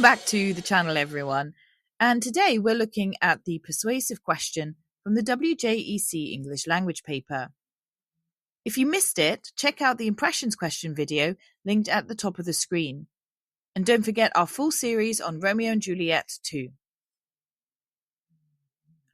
Welcome back to the channel, everyone. And today we're looking at the persuasive question from the WJEC English language paper. If you missed it, check out the impressions question video linked at the top of the screen. And don't forget our full series on Romeo and Juliet too.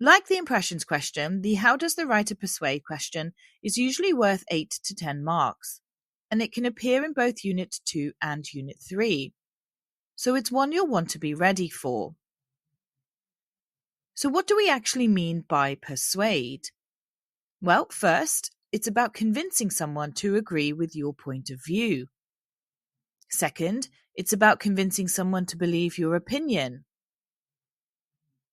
Like the impressions question, the how does the writer persuade question is usually worth 8 to 10 marks, and it can appear in both Unit 2 and Unit 3. So it's one you'll want to be ready for. So what do we actually mean by persuade? Well, first, it's about convincing someone to agree with your point of view. Second, it's about convincing someone to believe your opinion.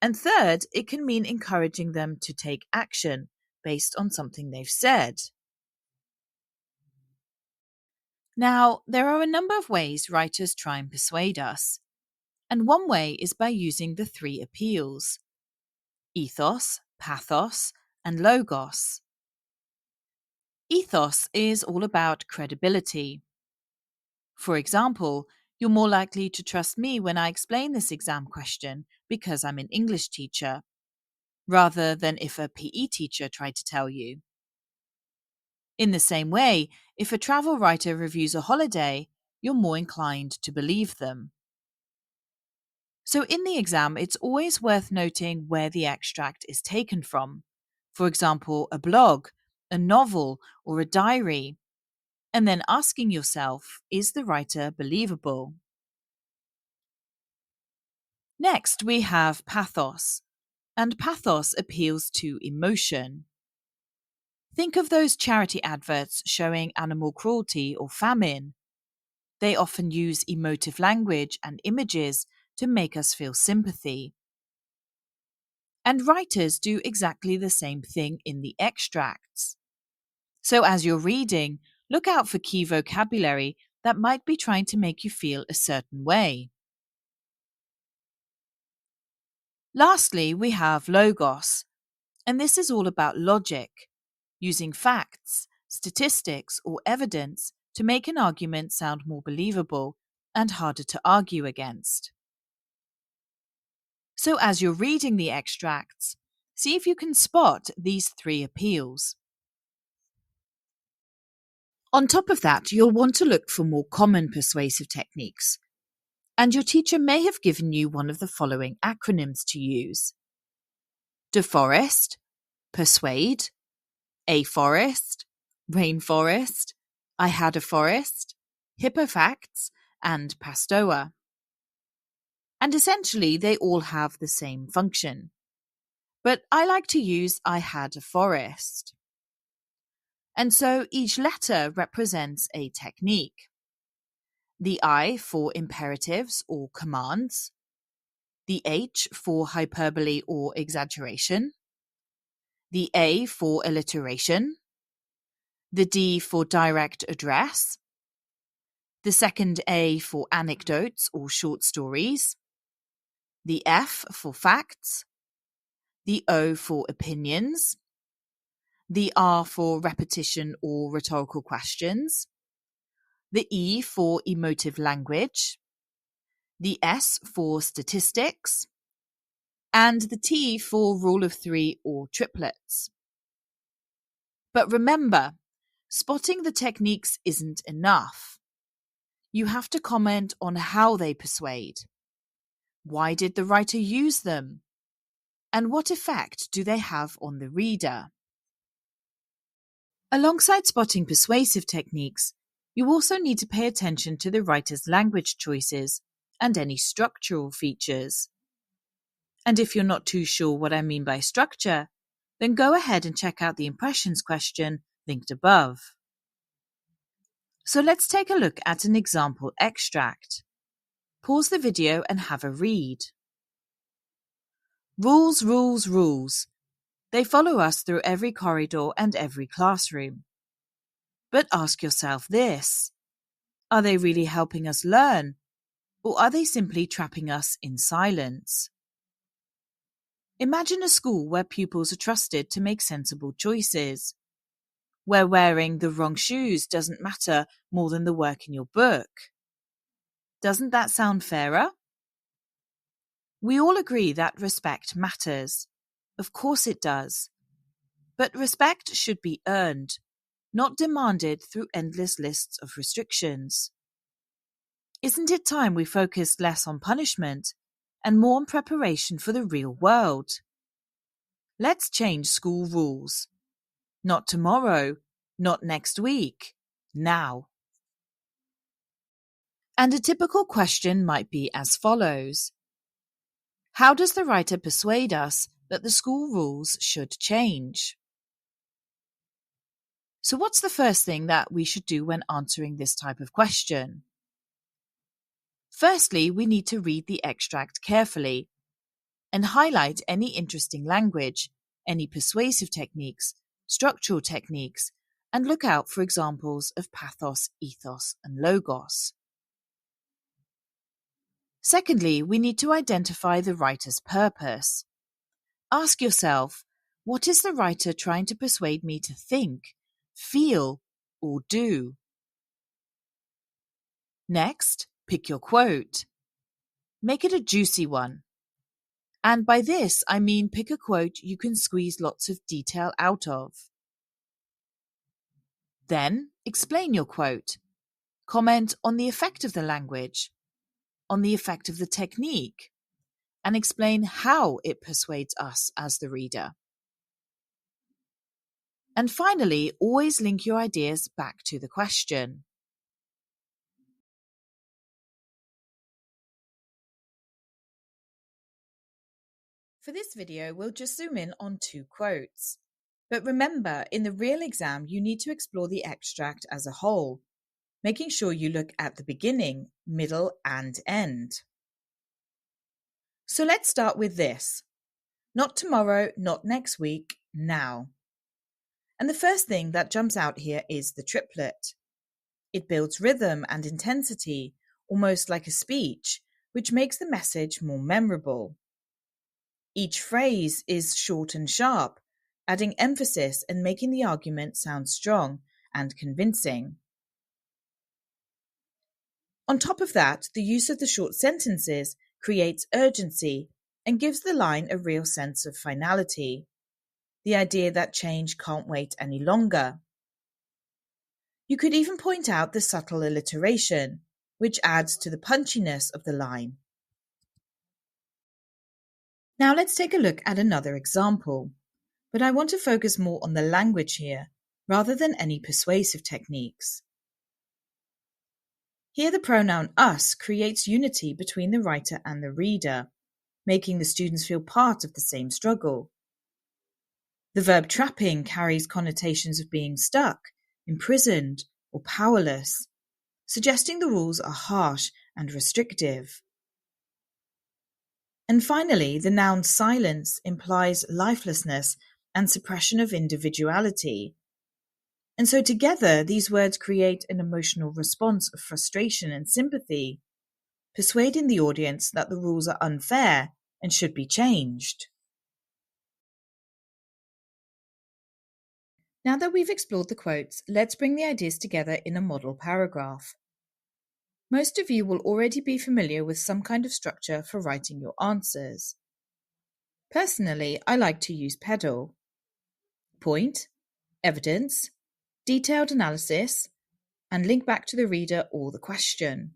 And third, it can mean encouraging them to take action based on something they've said. Now, there are a number of ways writers try and persuade us. And one way is by using the 3 appeals: Ethos, Pathos, and Logos. Ethos is all about credibility. For example, you're more likely to trust me when I explain this exam question because I'm an English teacher, rather than if a PE teacher tried to tell you. In the same way, if a travel writer reviews a holiday, you're more inclined to believe them. So in the exam, it's always worth noting where the extract is taken from. For example, a blog, a novel, or a diary, and then asking yourself, is the writer believable? Next, we have pathos, and pathos appeals to emotion. Think of those charity adverts showing animal cruelty or famine. They often use emotive language and images to make us feel sympathy. And writers do exactly the same thing in the extracts. So as you're reading, look out for key vocabulary that might be trying to make you feel a certain way. Lastly, we have logos, and this is all about logic, using facts, statistics, or evidence to make an argument sound more believable and harder to argue against. So as you're reading the extracts, see if you can spot these 3 appeals. On top of that, you'll want to look for more common persuasive techniques, and your teacher may have given you one of the following acronyms to use: deforest, persuade, aforest, rainforest, I had a forest, hippofacts, and pastoa. And essentially, they all have the same function. But I like to use I had a forest. And so each letter represents a technique. The I for imperatives or commands, the H for hyperbole or exaggeration, the A for alliteration, the D for direct address, the second A for anecdotes or short stories, the F for facts, the O for opinions, the R for repetition or rhetorical questions, the E for emotive language, the S for statistics, and the T for rule of 3 or triplets. But remember, spotting the techniques isn't enough. You have to comment on how they persuade. Why did the writer use them? And what effect do they have on the reader? Alongside spotting persuasive techniques, you also need to pay attention to the writer's language choices and any structural features. And if you're not too sure what I mean by structure, then go ahead and check out the impressions question linked above. So let's take a look at an example extract. Pause the video and have a read. Rules, rules, rules. They follow us through every corridor and every classroom. But ask yourself this: are they really helping us learn, or are they simply trapping us in silence? Imagine a school where pupils are trusted to make sensible choices, where wearing the wrong shoes doesn't matter more than the work in your book. Doesn't that sound fairer? We all agree that respect matters. Of course it does. But respect should be earned, not demanded through endless lists of restrictions. Isn't it time we focused less on punishment and more on preparation for the real world? Let's change school rules. Not tomorrow, not next week, now. And a typical question might be as follows. How does the writer persuade us that the school rules should change? So what's the first thing that we should do when answering this type of question? Firstly, we need to read the extract carefully and highlight any interesting language, any persuasive techniques, structural techniques, and look out for examples of pathos, ethos, and logos. Secondly, we need to identify the writer's purpose. Ask yourself, what is the writer trying to persuade me to think, feel, or do? Next, pick your quote. Make it a juicy one. And by this, I mean pick a quote you can squeeze lots of detail out of. Then, explain your quote. Comment on the effect of the language, on the effect of the technique, and explain how it persuades us as the reader. And finally, always link your ideas back to the question. For this video, we'll just zoom in on 2 quotes. But remember, in the real exam, you need to explore the extract as a whole, making sure you look at the beginning, middle, and end. So let's start with this. Not tomorrow, not next week, now. And the first thing that jumps out here is the triplet. It builds rhythm and intensity, almost like a speech, which makes the message more memorable. Each phrase is short and sharp, adding emphasis and making the argument sound strong and convincing. On top of that, the use of the short sentences creates urgency and gives the line a real sense of finality, the idea that change can't wait any longer. You could even point out the subtle alliteration, which adds to the punchiness of the line. Now let's take a look at another example, but I want to focus more on the language here, rather than any persuasive techniques. Here the pronoun us creates unity between the writer and the reader, making the students feel part of the same struggle. The verb trapping carries connotations of being stuck, imprisoned, or powerless, suggesting the rules are harsh and restrictive. And finally, the noun silence implies lifelessness and suppression of individuality. And so together, these words create an emotional response of frustration and sympathy, persuading the audience that the rules are unfair and should be changed. Now that we've explored the quotes, let's bring the ideas together in a model paragraph. Most of you will already be familiar with some kind of structure for writing your answers. Personally, I like to use PEDAL. Point, evidence, detailed analysis, and link back to the reader or the question.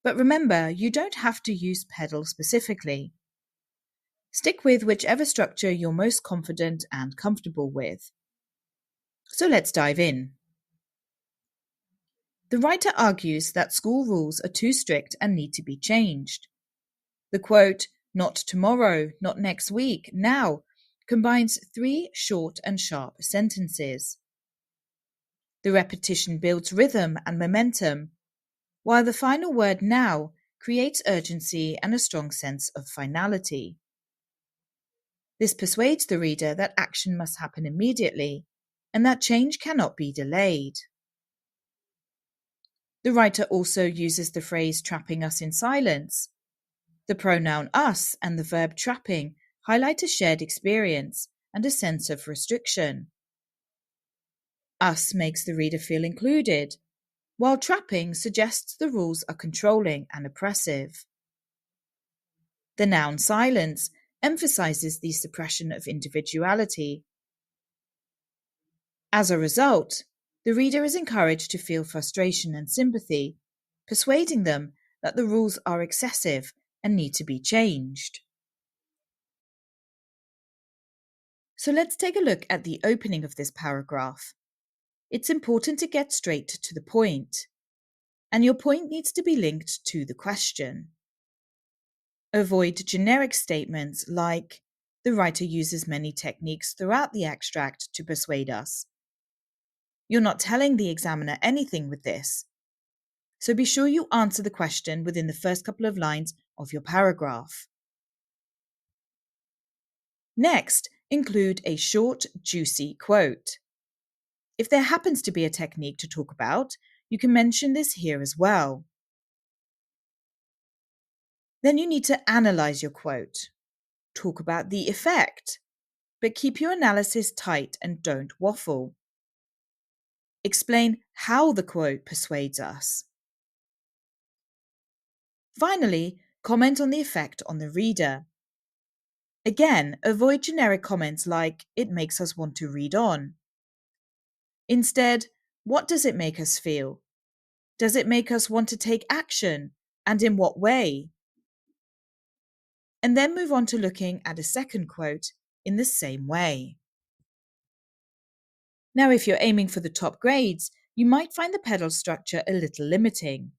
But remember, you don't have to use PEDAL specifically. Stick with whichever structure you're most confident and comfortable with. So let's dive in. The writer argues that school rules are too strict and need to be changed. The quote, "Not tomorrow, not next week, now," combines 3 short and sharp sentences. The repetition builds rhythm and momentum, while the final word now creates urgency and a strong sense of finality. This persuades the reader that action must happen immediately and that change cannot be delayed. The writer also uses the phrase trapping us in silence. The pronoun us and the verb trapping highlight a shared experience and a sense of restriction. Us makes the reader feel included, while trapping suggests the rules are controlling and oppressive. The noun silence emphasizes the suppression of individuality. As a result, the reader is encouraged to feel frustration and sympathy, persuading them that the rules are excessive and need to be changed. So let's take a look at the opening of this paragraph. It's important to get straight to the point, and your point needs to be linked to the question. Avoid generic statements like, "The writer uses many techniques throughout the extract to persuade us." You're not telling the examiner anything with this, so be sure you answer the question within the first couple of lines of your paragraph. Next, include a short, juicy quote. If there happens to be a technique to talk about, you can mention this here as well. Then you need to analyze your quote. Talk about the effect, but keep your analysis tight and don't waffle. Explain how the quote persuades us. Finally, comment on the effect on the reader. Again, avoid generic comments like, "It makes us want to read on." Instead, what does it make us feel? Does it make us want to take action? And in what way? And then move on to looking at a second quote in the same way. Now, if you're aiming for the top grades, you might find the pedal structure a little limiting.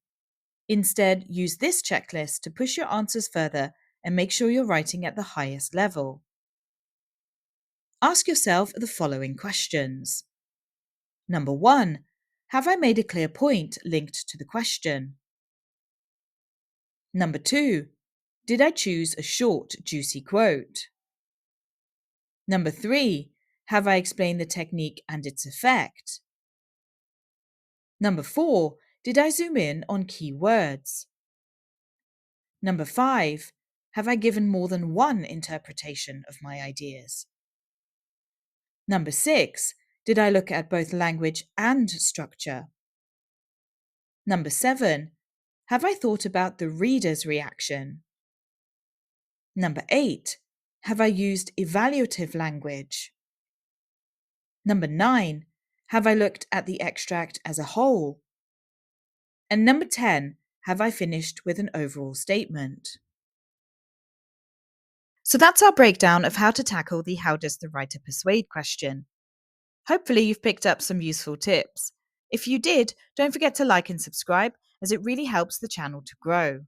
Instead, use this checklist to push your answers further and make sure you're writing at the highest level. Ask yourself the following questions. Number 1. Have I made a clear point linked to the question? Number 2. Did I choose a short, juicy quote? Number 3. Have I explained the technique and its effect? Number 4. Did I zoom in on key words? Number 5. Have I given more than one interpretation of my ideas? Number 6. Did I look at both language and structure? Number 7. Have I thought about the reader's reaction? Number 8. Have I used evaluative language? Number 9. Have I looked at the extract as a whole? And number 10. Have I finished with an overall statement? So that's our breakdown of how to tackle the "How does the writer persuade" question. Hopefully you've picked up some useful tips. If you did, don't forget to like and subscribe, as it really helps the channel to grow.